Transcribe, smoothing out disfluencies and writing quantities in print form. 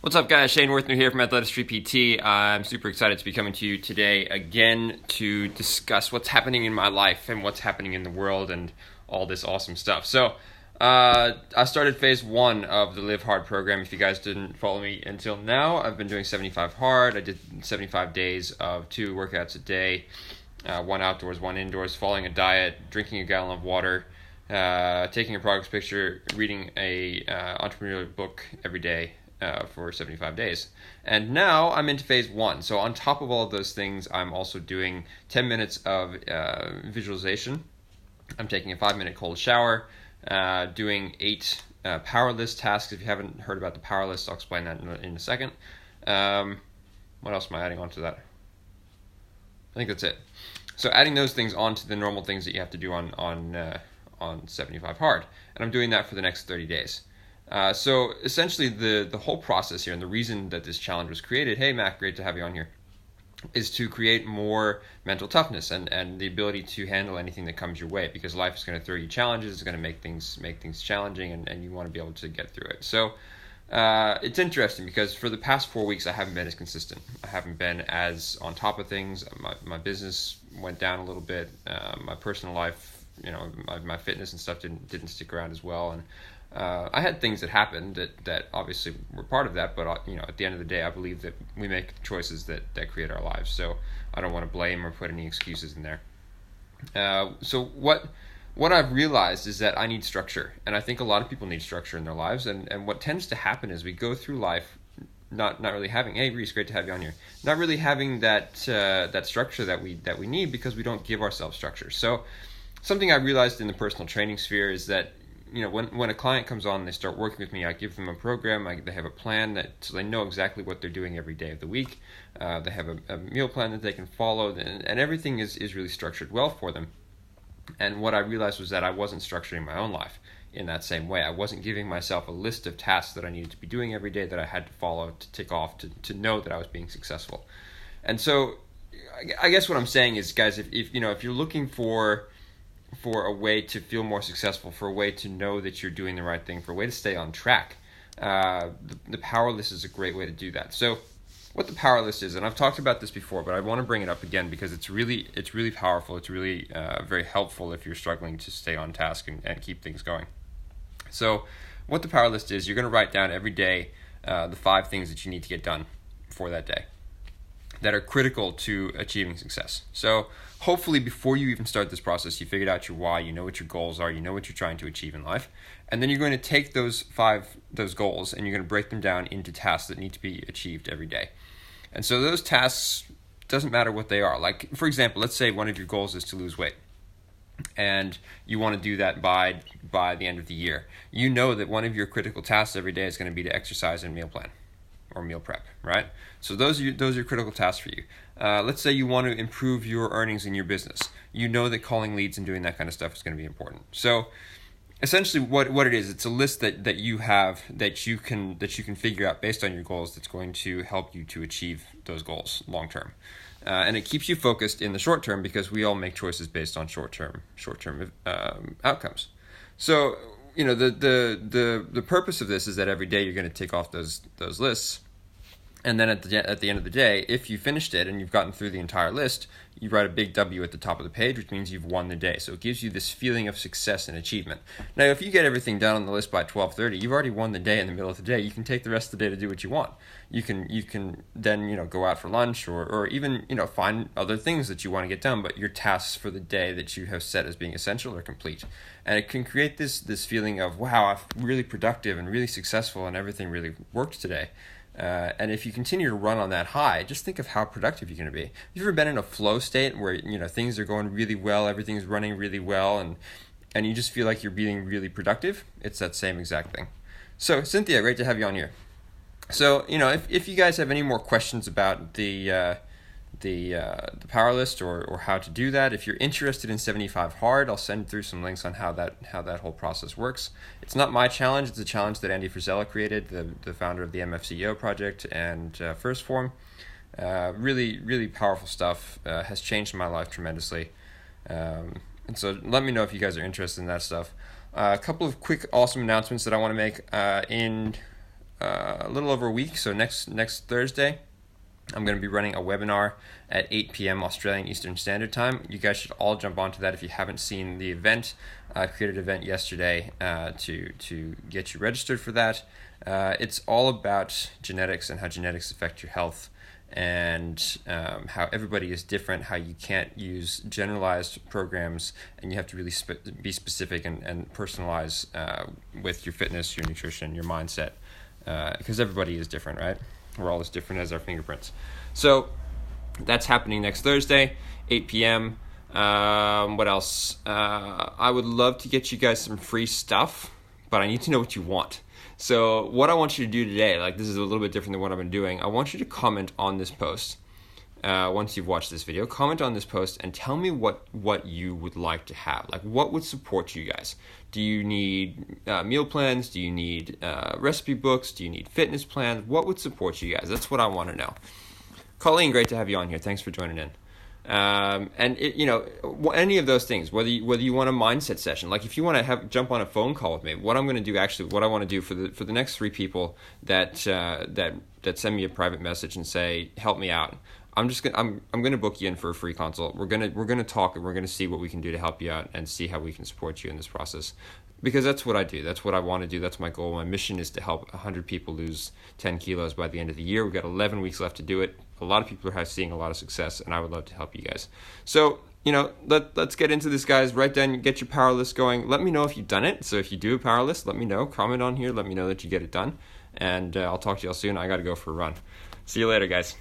What's up, guys? Shane Worthner here from Athletistry PT. I'm super excited to be coming to you today again to discuss what's happening in my life and what's happening in the world and all this awesome stuff. So, I started phase 1 of the Live Hard program. If you guys didn't follow me until now, I've been doing 75 hard. I did 75 days of 2 workouts a day, 1 outdoors, 1 indoors, following a diet, drinking a gallon of water, taking a progress picture, reading a entrepreneurial book every day. For 75 days. And now I'm into phase 1. So on top of all of those things, I'm also doing 10 minutes of visualization. I'm taking a 5-minute cold shower, doing 8 power list tasks. If you haven't heard about the power list, I'll explain that in a second. What else am I adding onto that? I think that's it. So adding those things onto the normal things that you have to do on 75 hard. And I'm doing that for the next 30 days. So essentially the whole process here, and the reason that this challenge was created, hey Mac, great to have you on here, is to create more mental toughness and the ability to handle anything that comes your way, because life is going to throw you challenges, it's going to make things challenging, and you want to be able to get through it. So it's interesting because for the past 4 weeks I haven't been as consistent. I haven't been as on top of things. My business went down a little bit. My personal life, my fitness and stuff didn't stick around as well, and I had things that happened that obviously were part of that, but at the end of the day, I believe that we make choices that create our lives. So I don't want to blame or put any excuses in there. So what I've realized is that I need structure, and I think a lot of people need structure in their lives. And what tends to happen is we go through life not really having, hey Reese, great to have you on here, not really having that structure that we need, because we don't give ourselves structure. So something I realized in the personal training sphere is that when a client comes on and they start working with me, I give them a program. They have a plan so they know exactly what they're doing every day of the week. They have a meal plan that they can follow, and everything is really structured well for them. And what I realized was that I wasn't structuring my own life in that same way. I wasn't giving myself a list of tasks that I needed to be doing every day that I had to follow, to tick off, to know that I was being successful. And so I guess what I'm saying is, guys, if you're looking for a way to feel more successful, for a way to know that you're doing the right thing, for a way to stay on track, the power list is a great way to do that. So what the power list is, and I've talked about this before, but I want to bring it up again because it's really powerful. It's really very helpful if you're struggling to stay on task and keep things going. So what the power list is, you're going to write down every day the 5 things that you need to get done for that day that are critical to achieving success. So hopefully before you even start this process, you figured out your why, you know what your goals are, you know what you're trying to achieve in life, and then you're going to take those goals and you're going to break them down into tasks that need to be achieved every day. And so those tasks, doesn't matter what they are. Like, for example, let's say one of your goals is to lose weight, and you want to do that by the end of the year. You know that one of your critical tasks every day is going to be to exercise and meal plan or meal prep, right? So those are critical tasks for you. Let's say you want to improve your earnings in your business. You know that calling leads and doing that kind of stuff is going to be important. So essentially what it is, it's a list that you have that you can figure out based on your goals, that's going to help you to achieve those goals long term. And it keeps you focused in the short term, because we all make choices based on short term outcomes. So the purpose of this is that every day you're going to tick off those lists, and then at the end of the day, if you finished it and you've gotten through the entire list, you write a big W at the top of the page, which means you've won the day. So it gives you this feeling of success and achievement. Now, if you get everything done on the list by 12:30, you've already won the day in the middle of the day. You can take the rest of the day to do what you want. You can then go out for lunch or even find other things that you want to get done, but your tasks for the day that you have set as being essential are complete. And it can create this feeling of, wow, I'm really productive and really successful and everything really worked today. And if you continue to run on that high, just think of how productive you're going to be. Have you ever been in a flow state where things are going really well, everything's running really well, and you just feel like you're being really productive? It's that same exact thing. So Cynthia, great to have you on here. So if you guys have any more questions about the power list or how to do that, if you're interested in 75 hard, I'll send through some links on how that whole process works. It's not my challenge, it's a challenge that Andy Frisella created, the founder of the MFCEO project and First Form. Really powerful stuff, has changed my life tremendously. And so let me know if you guys are interested in that stuff. A couple of quick awesome announcements that I want to make. In a little over a week. So next Thursday, I'm going to be running a webinar at 8 p.m. Australian Eastern Standard Time. You guys should all jump onto that if you haven't seen the event. I created an event yesterday to get you registered for that. It's all about genetics and how genetics affect your health, and how everybody is different, how you can't use generalized programs, and you have to really be specific and personalize with your fitness, your nutrition, your mindset, because everybody is different, right? We're all as different as our fingerprints. So that's happening next Thursday, 8 p.m. What else? I would love to get you guys some free stuff, but I need to know what you want. So what I want you to do today, like this is a little bit different than what I've been doing. I want you to comment on this post. Once you've watched this video, comment on this post and tell me what you would like to have. Like, what would support you guys? Do you need meal plans? Do you need recipe books? Do you need fitness plans? What would support you guys? That's what I want to know. Colleen, great to have you on here. Thanks for joining in. And any of those things, whether you want a mindset session, like if you want to jump on a phone call with me, what I want to do for the next 3 people that send me a private message and say, help me out, I'm gonna book you in for a free consult. We're gonna talk, and we're gonna see what we can do to help you out and see how we can support you in this process. Because that's what I do. That's what I want to do. That's my goal. My mission is to help 100 people lose 10 kilos by the end of the year. We've got 11 weeks left to do it. A lot of people are seeing a lot of success, and I would love to help you guys. So, let's get into this, guys. Write down, get your power list going. Let me know if you've done it. So if you do a power list, let me know. Comment on here. Let me know that you get it done. And I'll talk to you all soon. I got to go for a run. See you later, guys.